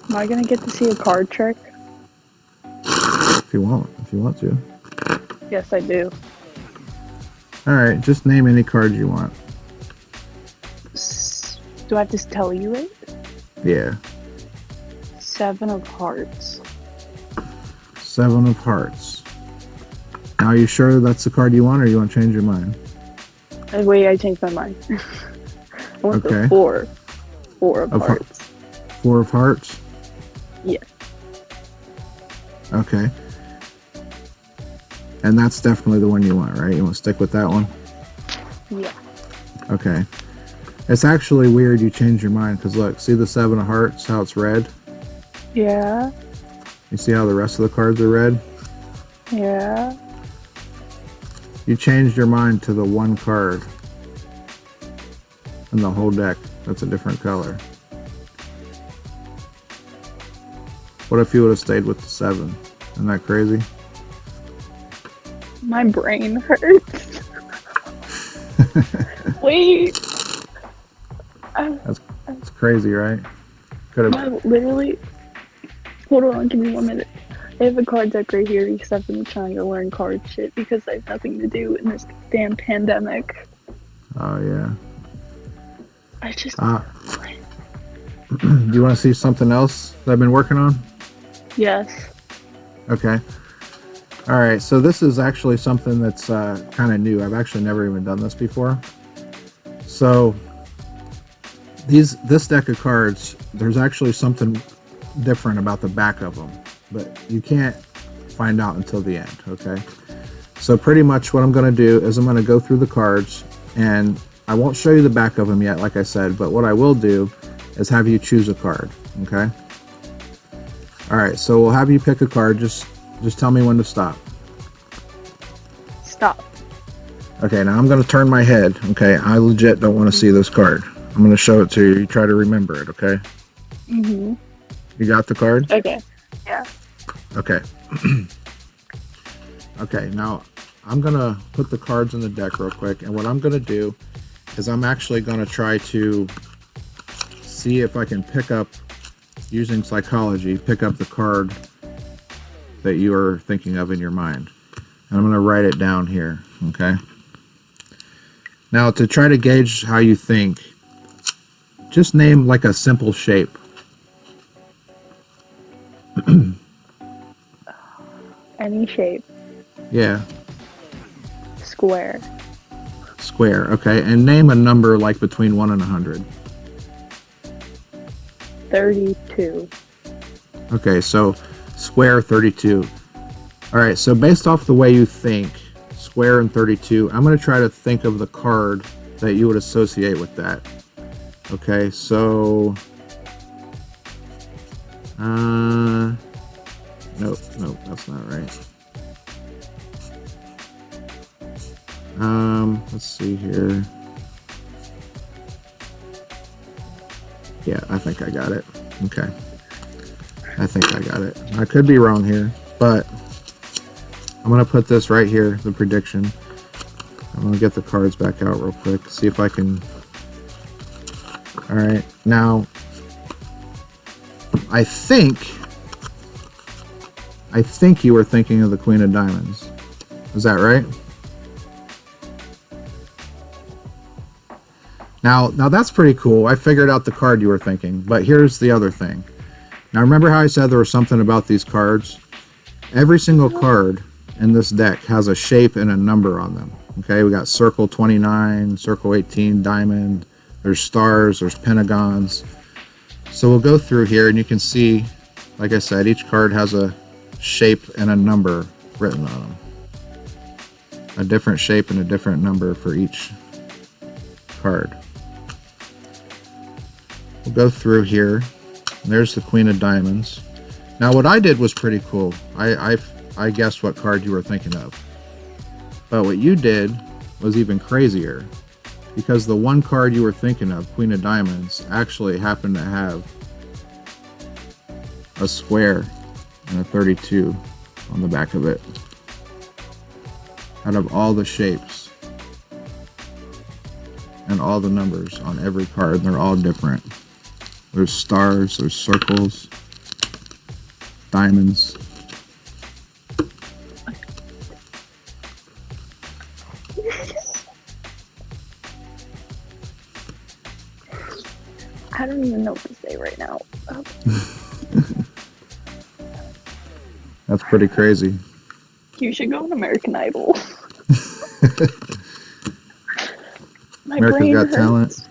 Am I gonna get to see a card trick? If you want to. Yes, I do. All right, just name any card you want. Do I have to tell you it? Yeah. 7 of Hearts. 7 of Hearts. Now, are you sure that's the card you want, or you want to change your mind? Wait, I changed my mind. I want Okay. the 4. 4 of Hearts. 4 of Hearts? Yeah. Okay. And that's definitely the one you want, right? You want to stick with that one? Yeah. Okay. It's actually weird you changed your mind, because look, see the 7 of Hearts, how it's red? Yeah. You see how the rest of the cards are red? Yeah. You changed your mind to the one card in the whole deck that's a different color. What if you would have stayed with the 7? Isn't that crazy? My brain hurts. Wait. That's crazy, right? Could have. Literally. Hold on, give me 1 minute. I have a card deck right here because I've been trying to learn card shit because I have nothing to do in this damn pandemic. Oh yeah. I just. Do you want to see something else that I've been working on? Yes. Okay. All right. So this is actually something that's kind of new. I've actually never even done this before. So this deck of cards, there's actually something different about the back of them, but you can't find out until the end. Okay. So pretty much what I'm going to do is I'm going to go through the cards, and I won't show you the back of them yet, like I said, but what I will do is have you choose a card. Okay. All right. So we'll have you pick a card. Just tell me when to stop. Stop. Okay. Now I'm going to turn my head. Okay. I legit don't want to see this card. I'm going to show it to you. You try to remember it. Okay. Mm-hmm. You got the card? Okay. Yeah. Okay. Okay, now I'm going to put the cards in the deck real quick, and what I'm going to do is I'm actually going to try to see if I can pick up, using psychology, pick up the card that you are thinking of in your mind. And I'm going to write it down here, okay? Now, to try to gauge how you think, just name like a simple shape. Any shape. Yeah. Square. Square, okay. And name a number like between 1 and 100. 32. Okay, so square 32. All right, so based off the way you think, square and 32, I'm going to try to think of the card that you would associate with that. Okay, so nope, that's not right. Let's see here. Yeah, I think I got it. Okay. I think I got it. I could be wrong here, but I'm going to put this right here, the prediction. I'm going to get the cards back out real quick, see if I can. All right. Now, I think you were thinking of the Queen of Diamonds. Is that right? Now that's pretty cool. I figured out the card you were thinking, but here's the other thing. Now remember how I said there was something about these cards? Every single card in this deck has a shape and a number on them. Okay, we got circle 29, circle 18, diamond, there's stars, there's pentagons. So we'll go through here and you can see, like I said, each card has a shape and a number written on them. A different shape and a different number for each card. We'll go through here. There's the Queen of Diamonds. Now what I did was pretty cool. I guessed what card you were thinking of. But what you did was even crazier, because the one card you were thinking of, Queen of Diamonds, actually happened to have a square and a 32 on the back of it. Out of all the shapes and all the numbers on every card, they're all different. There's stars, there's circles, diamonds. I don't even know what to say right now. That's pretty crazy. You should go on American Idol. My America's brain Got hurts. Talent.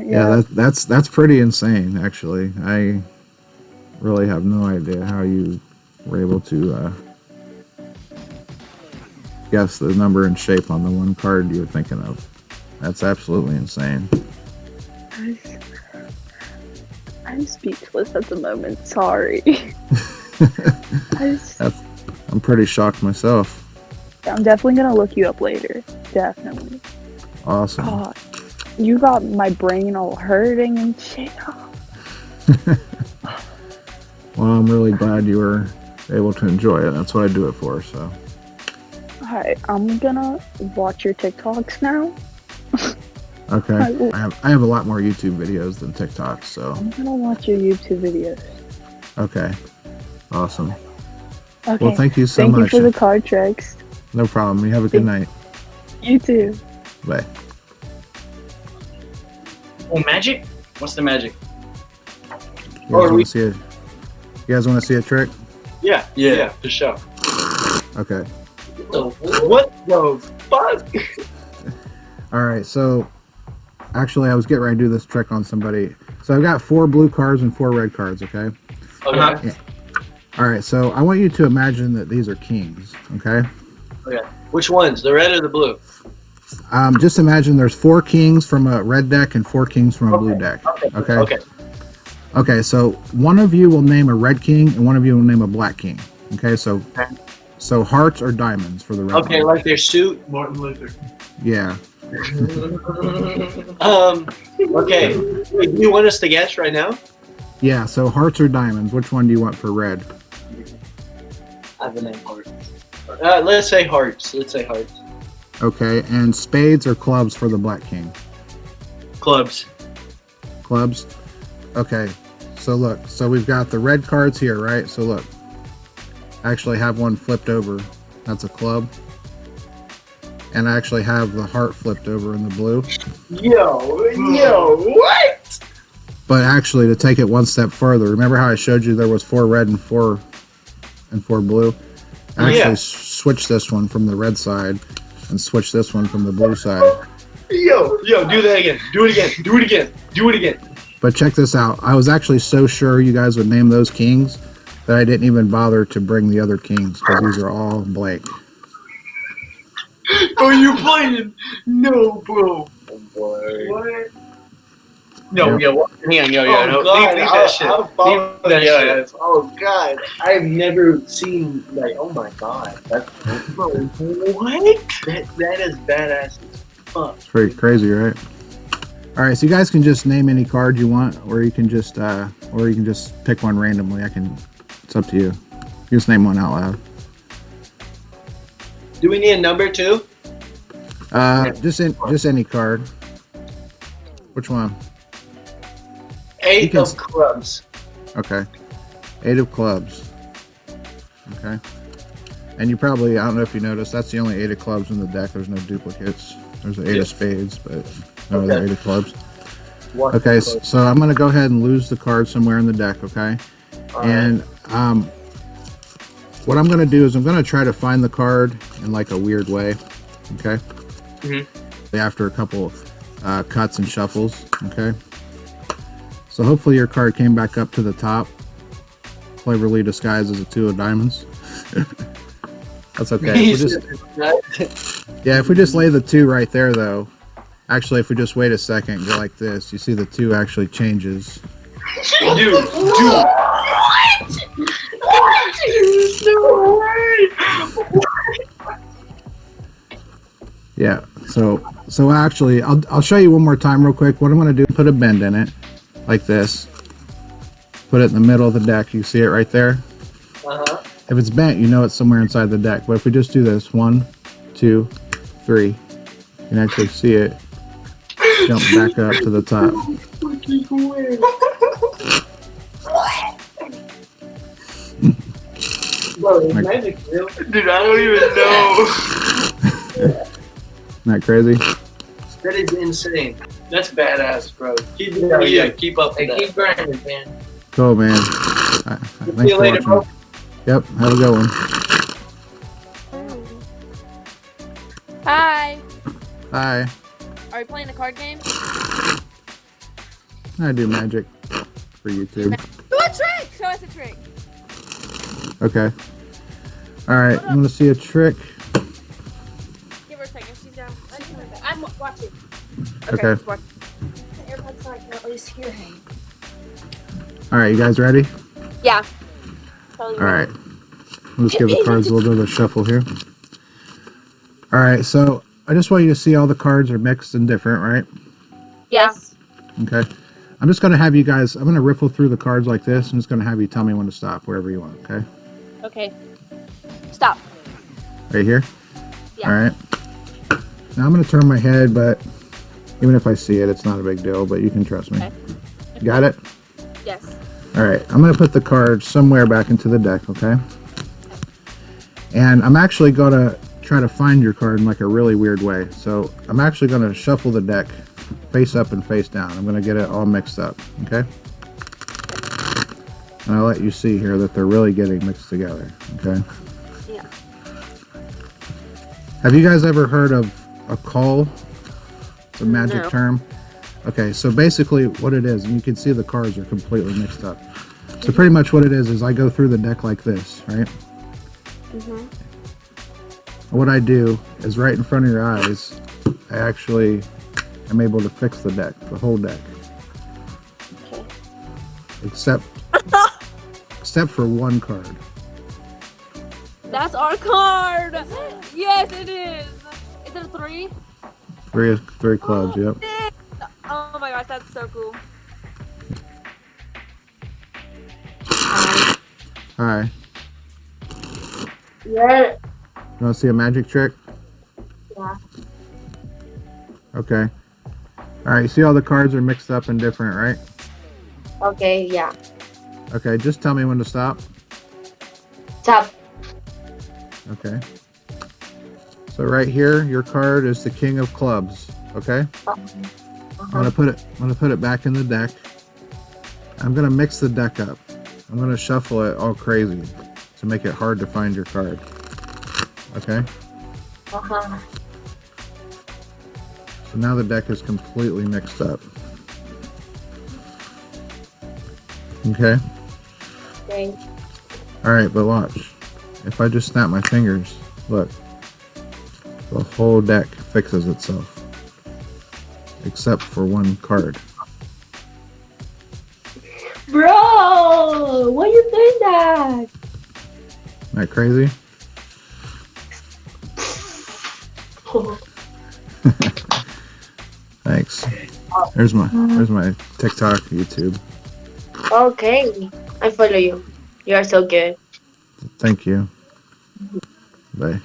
Yeah, that's pretty insane, actually. I really have no idea how you were able to guess the number and shape on the one card you were thinking of. That's absolutely insane. I'm speechless at the moment. Sorry. I'm pretty shocked myself. I'm definitely gonna look you up later. Definitely. Awesome. God, you got my brain all hurting and shit. Well, I'm really glad you were able to enjoy it. That's what I do it for. So. Alright, I'm gonna watch your TikToks now. Okay. I have a lot more YouTube videos than TikToks, so. I'm gonna watch your YouTube videos. Okay. Awesome. Okay. Well, thank you so much. Thank you for the card tricks. No problem. You have a good night. You too. Bye. Oh, magic? What's the magic? You guys want to see a trick? Yeah, for sure. Okay. What the fuck? All right. So, actually, I was getting ready to do this trick on somebody. So I've got 4 blue cards and 4 red cards. Okay. Okay. Yeah. All right. So I want you to imagine that these are kings. Okay. Okay. Which ones? The red or the blue? Just imagine there's 4 kings from a red deck and 4 kings from a blue deck. Okay. Okay. So one of you will name a red king and one of you will name a black king. Okay. So hearts or diamonds for the red. Okay, like their suit, Martin Luther. Yeah. Okay. Do you want us to guess right now? Yeah. So hearts or diamonds. Which one do you want for red? I have a name heart. Let's say hearts. Okay. And spades or clubs for the black king. Clubs. Clubs. Okay. So look. So we've got the red cards here, right? So look. I actually have one flipped over. That's a club. And I actually have the heart flipped over in the blue. Yo, what? But actually, to take it one step further, remember how I showed you there was 4 red and 4 blue? I actually switched this one from the red side and switched this one from the blue side. Yo, do that again. Do it again. But check this out. I was actually so sure you guys would name those kings that I didn't even bother to bring the other kings because these are all blank. Are you playing? No, bro. What? No, Yep. Hang on, leave that shit. Leave that shit. Oh god, I've never seen like. Oh my god, that's what? That is badass as fuck. It's pretty crazy, right? All right, so you guys can just name any card you want, or you can just pick one randomly. It's up to you. You just name one out loud. Do we need a number too? Just any card. Which one? 8 of clubs. Okay. 8 of clubs. Okay. And you probably, I don't know if you noticed, that's the only 8 of clubs in the deck. There's no duplicates. There's an 8 of spades, but no other 8 of clubs. Okay, so I'm going to go ahead and lose the card somewhere in the deck, okay? And what I'm going to do is I'm going to try to find the card in like a weird way, okay? After a couple cuts and shuffles, okay? So hopefully your card came back up to the top, cleverly disguised as a 2 of diamonds. That's okay. If we just lay the 2 right there, though. Actually, if we just wait a second and go like this, you see the 2 actually changes. Dude. What? No way. Yeah. So actually, I'll show you one more time real quick. What I'm going to do, put a bend in it, like this. Put it in the middle of the deck. You see it right there? If it's bent, you know it's somewhere inside the deck. But if we just do this, 1, 2, 3, you can actually see it jump back up to the top. Bro, is magic real? Dude, I don't even know. Isn't that crazy? That is insane. That's badass, bro. Keep it up. Yeah, keep up. Hey, keep grinding, man. Cool, man. See you later, bro. Yep, have a good one. Hi. Hi. Are we playing a card game? I do magic for YouTube. Do a trick! Show us a trick. Okay. Alright, I'm gonna see a trick. Give her a second. She's down. I'm watching. Okay. Just watch. The AirPods so I can at least hear him. Alright, you guys ready? Yeah. Alright. I'll just give the cards a little bit of a shuffle here. Alright, so I just want you to see all the cards are mixed and different, right? Yes. Okay. I'm just going to have you guys, I'm going to riffle through the cards like this. I'm just going to have you tell me when to stop, wherever you want, okay? Okay. Stop. Right here? Yeah. Alright. Now I'm going to turn my head, but even if I see it, it's not a big deal, but you can trust me. Okay. Got it? Yes. Alright, I'm going to put the cards somewhere back into the deck, okay? And I'm actually going to try to find your card in like a really weird way. So I'm actually going to shuffle the deck face up and face down. I'm going to get it all mixed up, okay? And I'll let you see here that they're really getting mixed together, okay? Yeah. Have you guys ever heard of a call? It's a magic term. Okay, so basically what it is, and you can see the cards are completely mixed up. So pretty much what it is I go through the deck like this, right? Mm-hmm. What I do is right in front of your eyes, I actually am able to fix the deck, the whole deck. Okay. Except for one card. That's our card. Is it? Yes, it is. Is it a 3? Three clubs, yep. Oh my gosh, that's so cool. Hi. Yeah. You want to see a magic trick? Yeah. Okay. Alright, you see all the cards are mixed up and different, right? Okay, yeah. Okay, just tell me when to stop. Stop. Okay. So right here, your card is the King of Clubs, okay? I'm gonna put it back in the deck. I'm gonna mix the deck up. I'm gonna shuffle it all crazy to make it hard to find your card. Okay? Uh-huh. So now the deck is completely mixed up. Okay? Okay. Alright, but watch. If I just snap my fingers, look. The whole deck fixes itself. Except for one card. Bro, why you doing that? Isn't that crazy? Thanks. There's my TikTok, YouTube. Okay, I follow you. You are so good. Thank you. Bye.